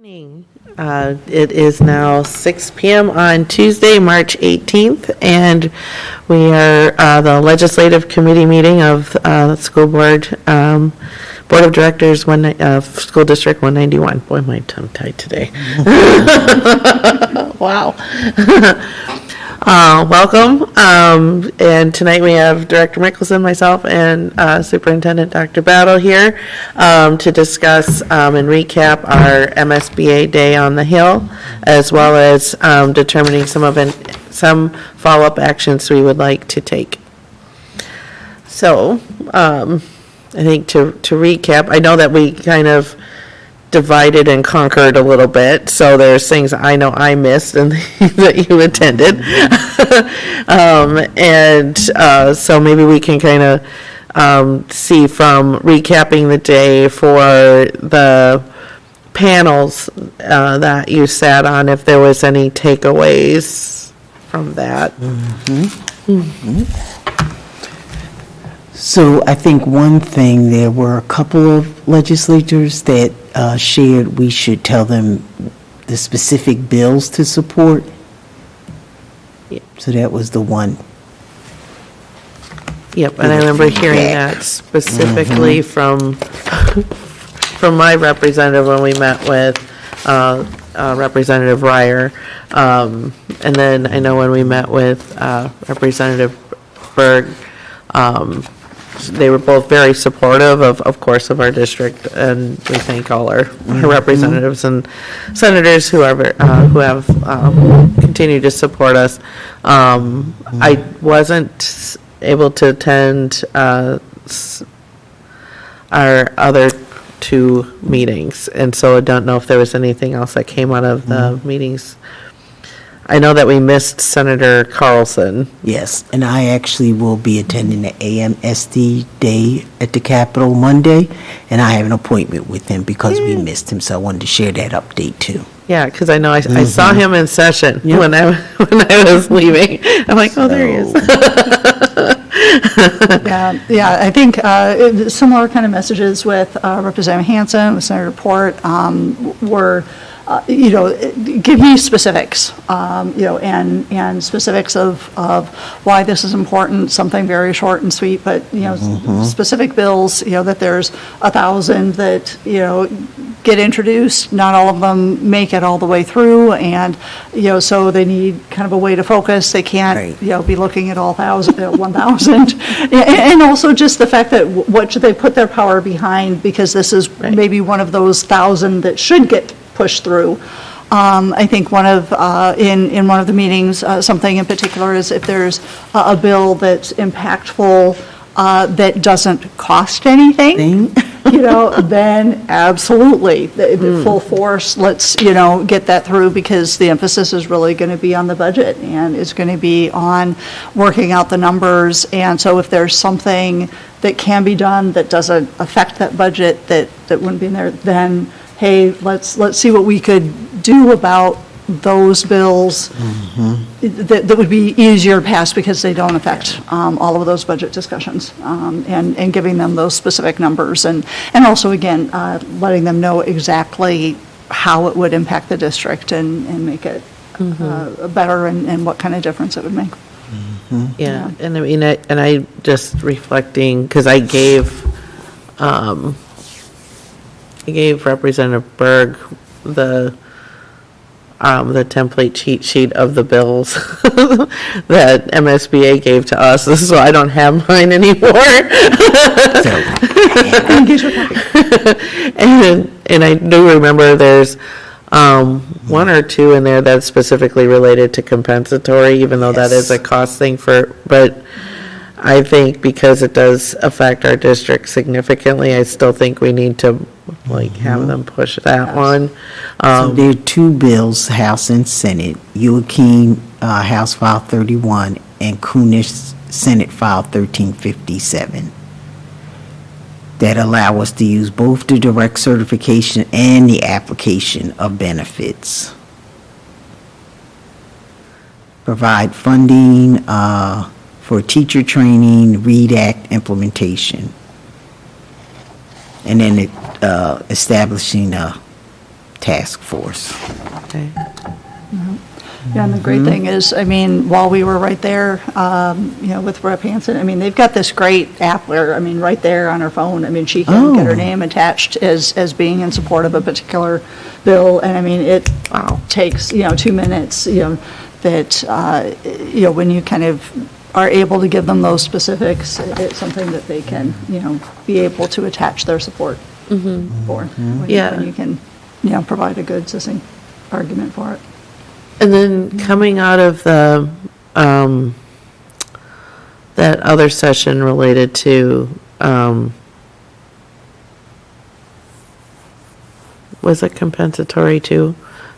Evening. It is now 6 p.m. on Tuesday, March 18th, and we are the Legislative Committee meeting of the School Board, Board of Directors, School District 191. Boy, my tongue tied today. Wow. Welcome. And tonight we have Director Mickelson, myself, and Superintendent Dr. Battle here to discuss and recap our MSBA Day on the Hill, as well as determining some follow-up actions we would like to take. So, I think to recap, I know that we kind of divided and conquered a little bit, so there's things I know I missed and that you attended. So maybe we can kind of see from recapping the day for the panels that you sat on, if there was any takeaways from that. So I think one thing, there were a couple of legislators that shared we should tell them the specific bills to support. Yep. So that was the one. Yep, and I remember hearing that specifically from my representative when we met with Representative Ryer. And then I know when we met with Representative Berg, they were both very supportive of course, of our district, and we thank all our representatives and senators who have continued to support us. I wasn't able to attend our other two meetings, and so I don't know if there was anything else that came out of the meetings. I know that we missed Senator Carlson. Yes, and I actually will be attending the AMSD Day at the Capitol Monday, and I have an appointment with him because we missed him, so I wanted to share that update too. Yeah, because I know I saw him in session when I was leaving. I'm like, oh, there he is. Yeah, I think similar kind of messages with Representative Hansen, with Senator Port, were give you specifics, and specifics of why this is important, something very short and sweet, but, specific bills, that there's 1,000 that, get introduced, not all of them make it all the way through, and, so they need kind of a way to focus. They can't, be looking at all 1,000. And also just the fact that what should they put their power behind, because this is maybe one of those 1,000 that should get pushed through. I think one of in one of the meetings, something in particular is if there's a bill that's impactful that doesn't cost anything, then absolutely, the full force, let's get that through, because the emphasis is really going to be on the budget, and it's going to be on working out the numbers. And so if there's something that can be done that doesn't affect that budget, that wouldn't be in there, then hey, let's see what we could do about those bills that would be easier passed, because they don't affect all of those budget discussions, and giving them those specific numbers, and also, again, letting them know exactly how it would impact the district and make it better, and what kind of difference it would make. Yeah, and I mean, I just reflecting, because I gave Representative Berg the template cheat sheet of the bills that MSBA gave to us, so I don't have mine anymore. And I do remember there's one or two in there that's specifically related to compensatory, even though that is a cost thing but I think because it does affect our district significantly, I still think we need to have them push that one. So there are two bills, House and Senate, Joachim, House File 31, and Kunish, Senate File 1357, that allow us to use both the direct certification and the application of benefits. Provide funding for teacher training, READ Act implementation. And then establishing a task force. Okay. Yeah, and the great thing is, I mean, while we were right there, with Rep. Hansen, I mean, they've got this great app where, I mean, right there on her phone, I mean, she can get her name attached as being in support of a particular bill, and I mean, it takes, 2 minutes, that, when you kind of are able to give them those specifics, it's something that they can, be able to attach their support for. When you can, provide a good, succinct argument for it. And then coming out of the, that other session related to, was it compensatory too?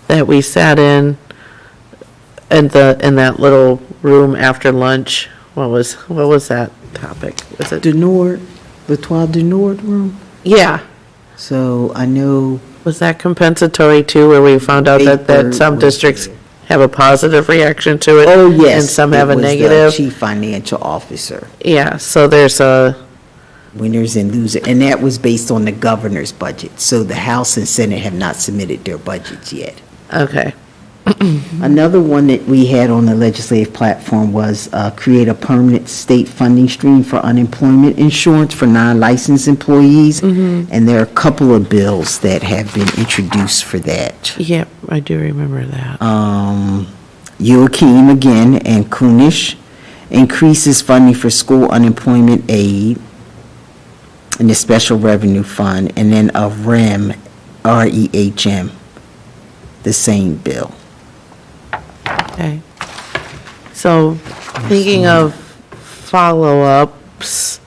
That we sat in that little room after lunch. What was that topic? Was it? The Toile du Nord room? Yeah. So I know. Was that compensatory too, where we found out that some districts have a positive reaction to it? Oh, yes. And some have a It was the negative? Chief Financial Officer. Yeah, so there's a, Winners and losers, and that was based on the governor's budget. So the House and Senate have not submitted their budgets yet. okay. Another one that we had on the legislative platform was create a permanent state funding stream for unemployment insurance for non-licensed employees. And there are a couple of bills that have been introduced for that. Yep, I do remember that. Joachim again and Kunish increases funding for school unemployment aid in the special revenue fund, and then a REHM, the same bill. Okay. So, thinking of follow-ups,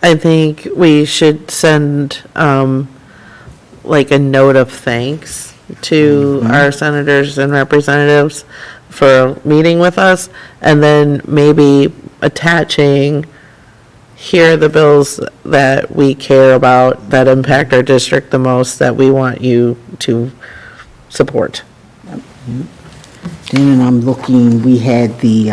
I think we should send, like a note of thanks to our senators and representatives for meeting with us, and then maybe attaching, here are the bills that we care about, that impact our district the most, that we want you to support. Then I'm looking, we had the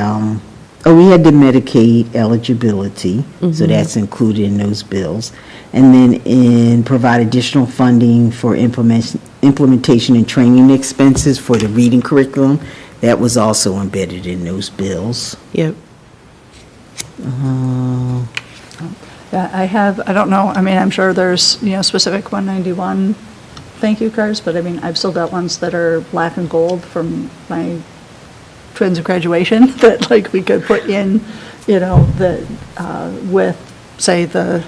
Medicaid eligibility, so that's included in those bills. And then provide additional funding for implementation and training expenses for the reading curriculum. That was also embedded in those bills. Yep. Yeah, I don't know, I mean, I'm sure there's, specific 191 thank you cards, but I mean, I've still got ones that are black and gold from my twins' graduation that like we could put in, that with, say, the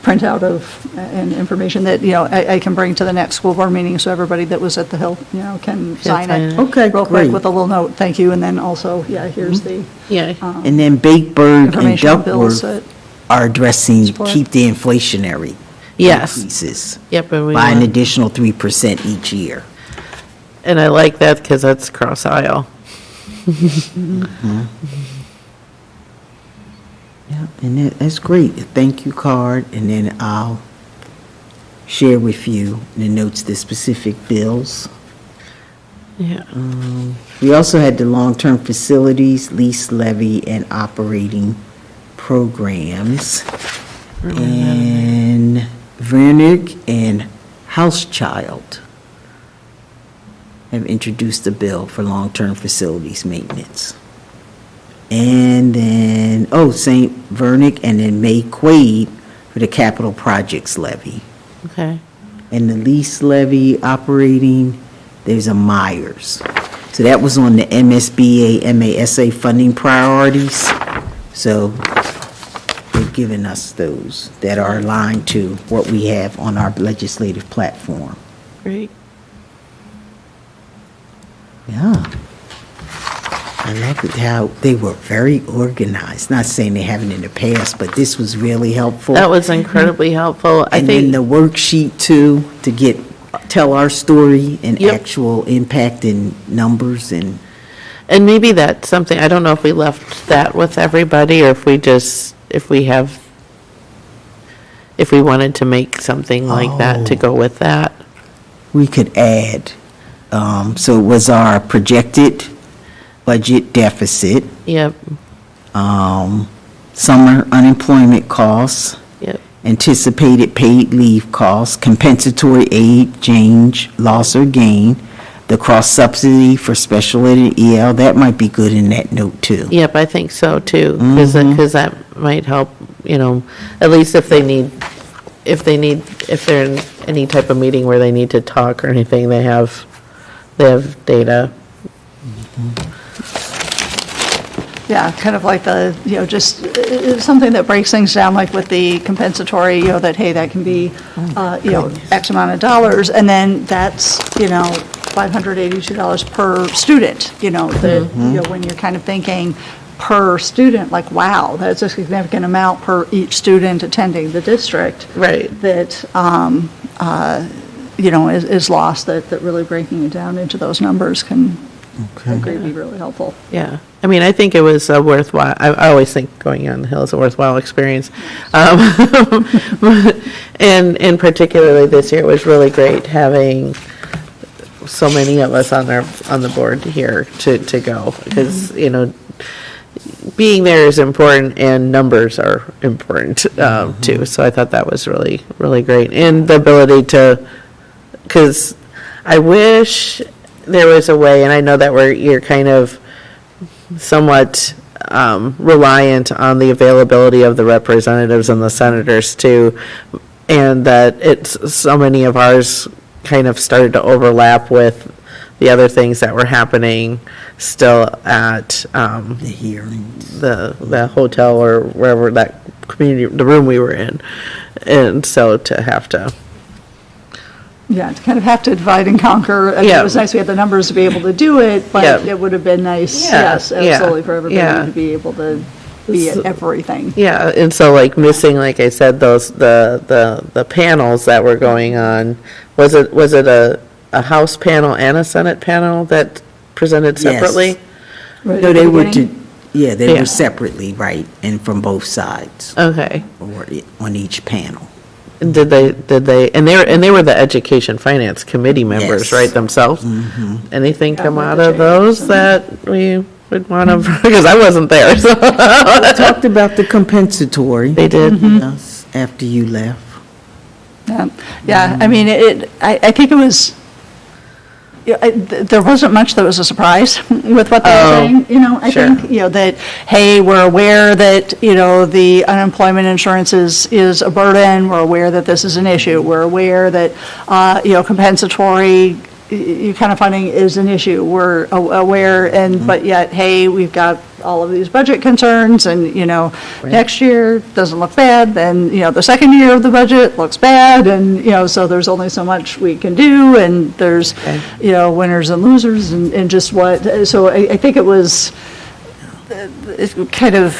printout of and information that, I can bring to the next school board meeting so everybody that was at the Hill, can sign it. Okay, real great. quick with a little note, thank you, and then also, here's the Yeah. And then Bakeburg and information on bills Duckworth that, are addressing, Support. keep the inflationary Yes. increases Yep, and we by an want, additional 3% each year. and I like that because that's cross aisle. Yeah, and that's great, a thank you card, and then I'll share with you the notes, the specific bills. Yeah. We also had the long-term facilities, lease levy, and operating programs. And Vernick and Housechild have introduced a bill for long-term facilities maintenance. And then, St. Vernick and then May Quaid for the capital projects levy. Okay. And the lease levy operating, there's a Myers. So that was on the MSBA, MASA funding priorities. So they've given us those that are aligned to what we have on our legislative platform. Great. Yeah. I love it how they were very organized. Not saying they haven't in the past, but this was really helpful. That was incredibly helpful. I And then think, the worksheet too, to tell our story and Yep. actual impact in numbers and. and maybe that's something, I don't know if we left that with everybody or if we wanted to make something like that to go with that. We could add, so it was our projected budget deficit, Yep, summer unemployment costs, yep, anticipated paid leave costs, compensatory aid, change, loss or gain, the cross subsidy for special ed and EL, that might be good in that note too. Yep, I think so too, because that might help, at least if they're in any type of meeting where they need to talk or anything, they have data. Yeah, kind of like just something that breaks things down, like with the compensatory, that, hey, that can be, X amount of dollars, and then that's, $582 per student, that, when you're kind of thinking per student, like, wow, that's a significant amount per each student attending the district. Right. That, is lost, that really breaking it down into those numbers can, I agree, be really helpful. Yeah, I mean, I think it was a worthwhile, I always think going on the Hill is a worthwhile experience. And particularly this year, it was really great having so many of us on the board here to go, because, being there is important and numbers are important, too. So I thought that was really, really great. And the ability to, because I wish there was a way, and I know that you're kind of somewhat reliant on the availability of the representatives and the senators too, and that so many of ours kind of started to overlap with the other things that were happening still at The hearings. the hotel or wherever that the room we were in, and so to have to. Yeah, to kind of have to divide and conquer. I mean, Yeah. it was nice we had the numbers to be able to do it, but Yeah. it would have been nice, Yeah, yes, yeah, absolutely, for everybody yeah. to be able to be at everything. Yeah, and so like missing, like I said, the panels that were going on, was it a House panel and a Senate panel that presented Yes. separately? Right No, at the they were, beginning. they Yeah. were separately, right, and from both sides, Okay. or on each panel. And did they, and they were the Education Finance Committee members, Yes. right, themselves? Anything Yeah, come with out the of those changes. that we would want to, because I wasn't there, so. We talked about the compensatory. They did? Yes, after you left. Yeah, I mean, I think it was, there wasn't much that was a surprise with what they were saying, I sure. think, that, hey, we're aware that, the unemployment insurance is a burden, we're aware that this is an issue, we're aware that, compensatory kind of funding is an issue, we're aware, but yet, hey, we've got all of these budget concerns, and, next year doesn't look bad, then, the second year of the budget looks bad, and, so there's only so much we can do, and there's, winners and losers, and just what, so I think it was kind of,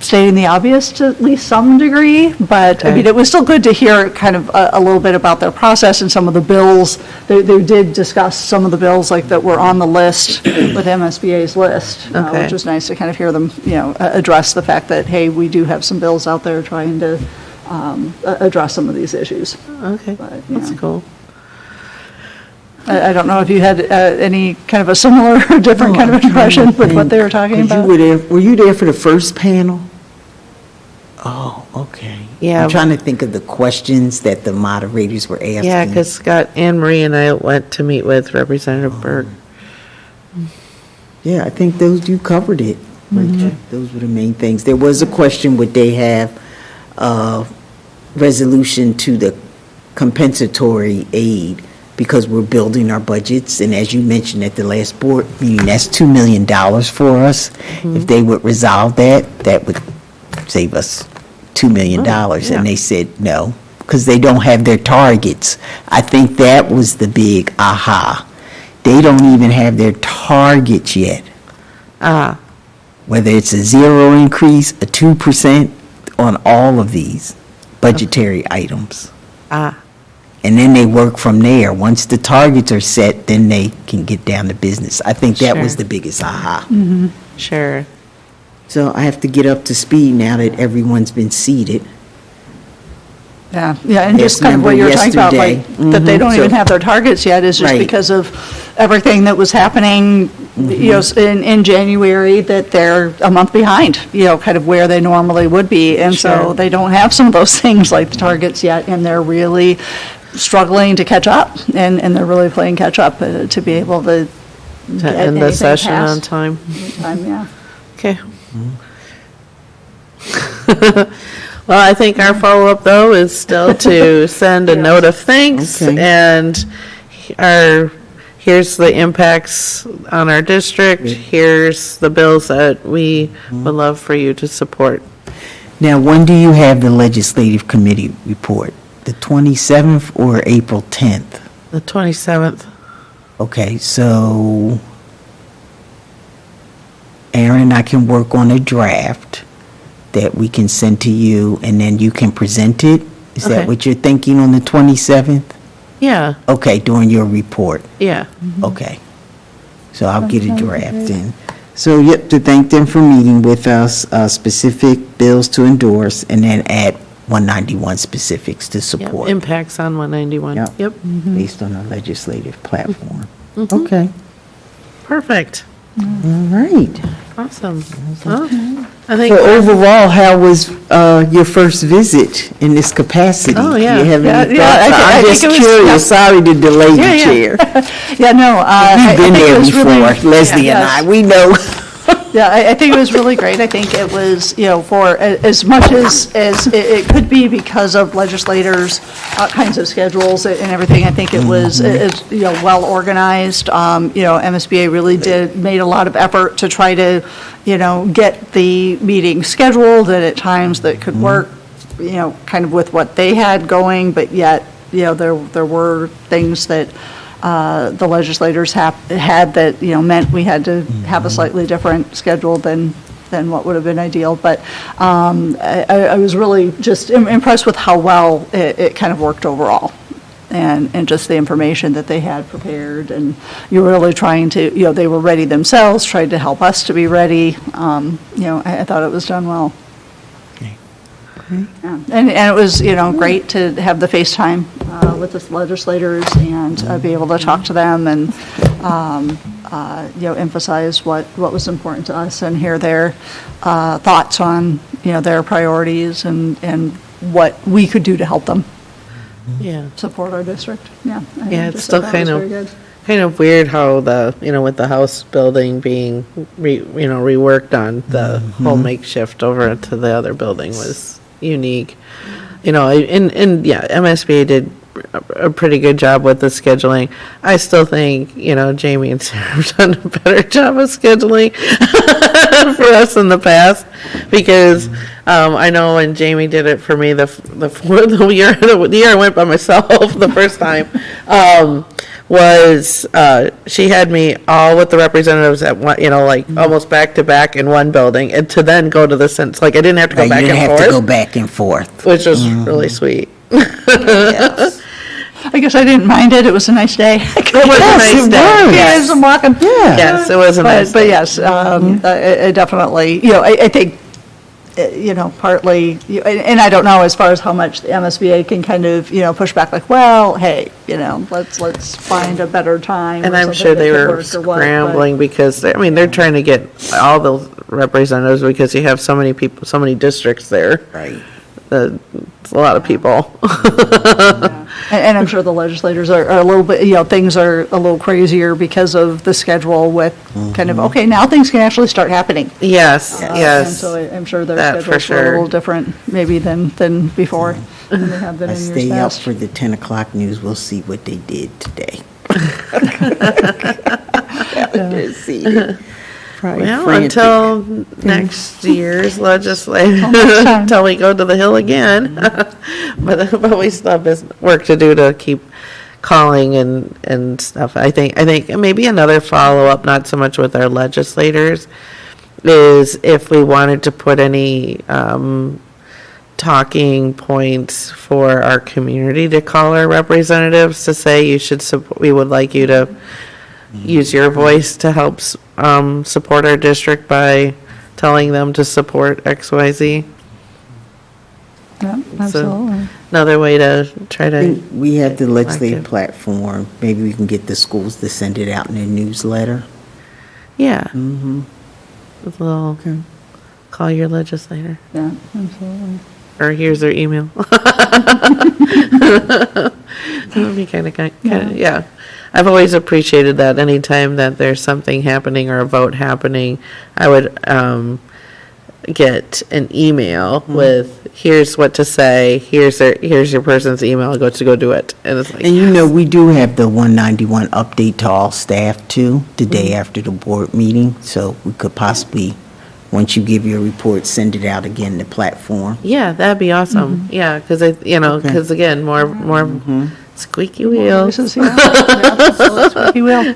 stating the obvious to at least some degree, but, I mean, it was still good to hear kind of a little bit about their process and some of the bills. They did discuss some of the bills, like, that were on the list, with MSBA's list, Okay. which was nice to kind of hear them, address the fact that, hey, we do have some bills out there trying to address some of these issues. Okay, But, that's cool. I don't know if you had any kind of a similar, or different kind of impression with what they were talking about. Were you there for the first panel? Oh, okay. Yeah. I'm trying to think of the questions that the moderators were asking. Yeah, because Scott, Anne Marie and I went to meet with Representative Berg. Yeah, I think you covered it. Rachel. Those were the main things. There was a question, would they have a resolution to the compensatory aid, because we're building our budgets, and as you mentioned at the last board meeting, that's $2 million for us. If they would resolve that would save us $2 million. yeah. And they said no, because they don't have their targets. I think that was the big aha. They don't even have their targets yet. Whether it's a 0 increase, a 2% on all of these budgetary items. And then they work from there. Once the targets are set, then they can get down to business. I think that was Sure. the biggest aha. Sure. So I have to get up to speed now that everyone's been seated. Yeah, and Yes, just kind of what you were talking about, like, yesterday. that they don't even So- have their targets yet is just Right. because of everything that was happening, you know, in January, that they're a month behind, you know, kind of where they normally would be. And so Sure. they don't have some of those things like the targets yet, and they're really struggling to catch up, and they're really playing catch up to be able to To get end the anything session on passed. time. Yeah. Okay. Well, I think our follow-up, though, is still to send a note of thanks, Okay. and here's the impacts on our district, here's the bills that we would love for you to support. Now, when do you have the legislative committee report? The 27th or April 10th? The 27th. Okay, so Aaron and I can work on a draft that we can send to you, and then you can present it? Is Okay. that what you're thinking on the 27th? Yeah, Okay, during your report? yeah. Okay. So I'll get a draft in. So, yep, to thank them for meeting with us, specific bills to endorse, and then add 191 specifics to Yep, support. impacts on 191. Yep. Yep, Based on a legislative platform. Okay, perfect. all right. Awesome. Well, I think, So overall, how was your first visit in this capacity? Oh, yeah. Do you have any Yeah, thoughts? I I'm think just it was- curious, sorry to delay Yeah, the yeah. chair. Yeah, no. We've been there before, Leslie and Yes. I, we know. Yeah, I think it was really great. I think it was, you know, for as much as it could be because of legislators' kinds of schedules and everything, I think it was, you know, well organized. You know, MSBA really made a lot of effort to try to, you know, get the meeting scheduled and at times that could work, you know, kind of with what they had going, but yet, you know, there were things that the legislators had that, you know, meant we had to have a slightly different schedule than what would have been ideal. But I was really just impressed with how well it kind of worked overall. And just the information that they had prepared, and you were really trying to, you know, they were ready themselves, tried to help us to be ready. You know, I thought it was done well. Yeah. And it was, you know, great to have the FaceTime with the legislators and be able to talk to them and, you know, emphasize what was important to us and hear their thoughts on, you know, their priorities and what we could do to help them yeah. support our district. Yeah. I Yeah, it's just still thought that was kind very good. of weird how with the house building being reworked on, the whole makeshift over to the other building was unique. You know, and yeah, MSBA did a pretty good job with the scheduling. I still think, you know, Jamie and Sarah have done a better job of scheduling for us in the past, because I know when Jamie did it for me, the year I went by myself the first time, was she had me all with the representatives at one, you know, like almost back to back in one building, and to then go to the sense, like I didn't have to go Right, back you and didn't have to go forth, back and forth. which was really sweet. Yes. I guess I didn't mind it. It was a nice day. It was a nice it day. was. Yes. Yes, I'm walking. Yeah. Yes, it was a nice But day. yes, I definitely, you know, I think, you know, partly, and I don't know as far as how much the MSBA can kind of, you know, push back, like, well, hey, you know, let's find a better time. And or I'm something sure that they could were work or what, but- scrambling because, they're trying to get all the representatives because you have so many people, so many districts there. Right. It's a lot of people. And I'm sure the legislators are a little bit, you know, things are a little crazier because of the schedule with kind of, okay, now things can actually start happening. Yes, And yes. so I'm sure their That for schedules were a sure. little different maybe than before, than they have been I in years stay up past. for the 10 o'clock news, we'll see what they did today. Well, until next year's legislature, next time. until we go to the Hill again. But we still have work to do to keep calling and stuff. I think maybe another follow-up, not so much with our legislators, is if we wanted to put any talking points for our community to call our representatives to say we would like you to use your voice to help support our district by telling them to support XYZ. Yeah, absolutely. Another way to try I to, think we have the legislative Active. platform. Maybe we can get the schools to send it out in their newsletter. yeah, Mm-hmm. with a little, Okay. call your legislator, Yeah, absolutely. or here's their email. That would be kind of, yeah. I've always appreciated that anytime that there's something happening or a vote happening, I would get an email with, here's what to say, here's your person's email, go do it. And it's like, And you know, we do have the 191 update to all staff too, the day after the board meeting. So we could possibly, once you give your report, send it out again, the platform. yeah, that'd be awesome. Yeah, because because again, more squeaky wheels. Voices, yeah. Yeah, absolutely. We will.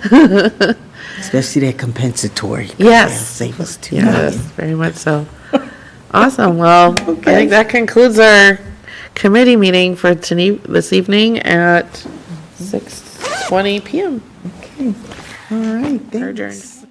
Especially that compensatory. Yes. That'll save us $2 Yes, million. very much so. Awesome. Well, I think that concludes our committee meeting for this evening at 6:20 PM. All right, We're thanks. adjourned.